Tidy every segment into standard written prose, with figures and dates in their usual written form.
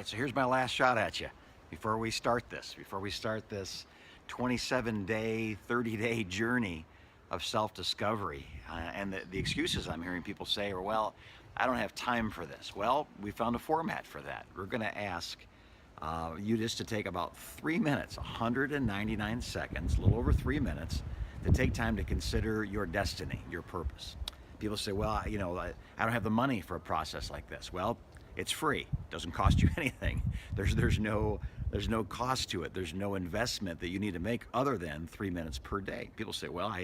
right, so here's my last shot at you before we start this 27-day, 30-day journey of self-discovery. And the excuses I'm hearing people say are, well, I don't have time for this. Well, we found a format for that. We're going to ask you just to take about 3 minutes, 199 seconds, a little over 3 minutes, to take time to consider your destiny, your purpose. People say, well, I don't have the money for a process like this. Well, it's free. It doesn't cost you anything. There's no cost to it. There's no investment that you need to make other than 3 minutes per day. People say, well,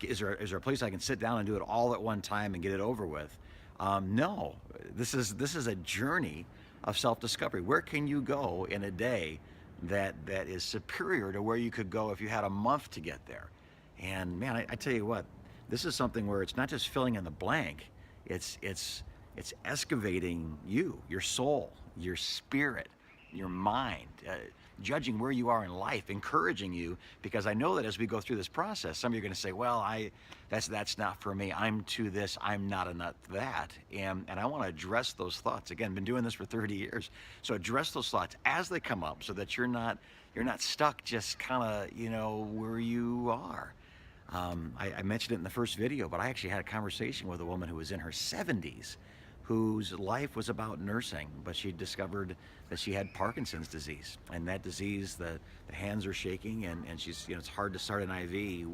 is there a place I can sit down and do it all at one time and get it over with? No, this is a journey of self-discovery. Where can you go in a day that is superior to where you could go if you had a month to get there? And man, I tell you what, this is something where it's not just filling in the blank. It's excavating you, your soul, your spirit, your mind, judging where you are in life, encouraging you, because I know that as we go through this process, some of you are going to say, well, that's not for me. I'm to this, I'm not enough that. And I want to address those thoughts. Again, been doing this for 30 years. So address those thoughts as they come up so that you're not stuck just kind of, where you are. I mentioned it in the first video, but I actually had a conversation with a woman who was in her 70s whose life was about nursing, but she discovered that she had Parkinson's disease. And that disease, the hands are shaking, and she's, it's hard to start an IV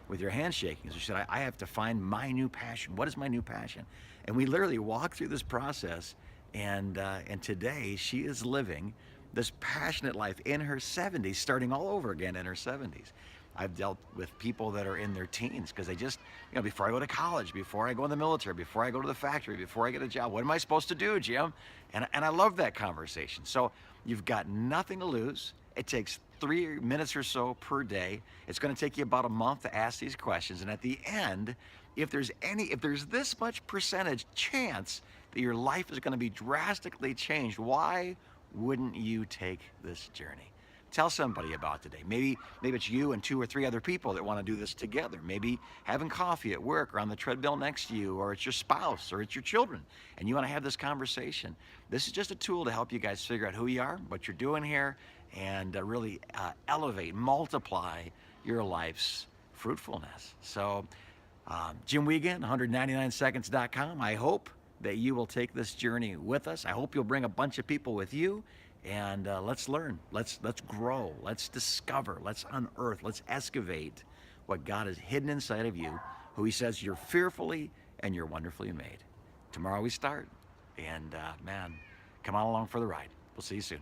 with your hands shaking. So she said, I have to find my new passion. What is my new passion? And we literally walked through this process, and today she is living this passionate life in her 70s, starting all over again in her 70s. I've dealt with people that are in their teens because they just, before I go to college, before I go in the military, before I go to the factory, before I get a job, what am I supposed to do, Jim? And I love that conversation. So you've got nothing to lose. It takes 3 minutes or so per day. It's going to take you about a month to ask these questions. And at the end, if there's this much percentage chance that your life is going to be drastically changed, why wouldn't you take this journey? Tell somebody about today. Maybe it's you and 2 or 3 other people that want to do this together. Maybe having coffee at work or on the treadmill next to you, or it's your spouse or it's your children, and you want to have this conversation. This is just a tool to help you guys figure out who you are, what you're doing here, and really elevate, multiply your life's fruitfulness. So Jim Wiegand, 199seconds.com. I hope that you will take this journey with us. I hope you'll bring a bunch of people with you. And let's learn, let's grow, let's discover, let's unearth, let's excavate what God has hidden inside of you, who He says you're fearfully and you're wonderfully made. Tomorrow we start, and man, come on along for the ride. We'll see you soon.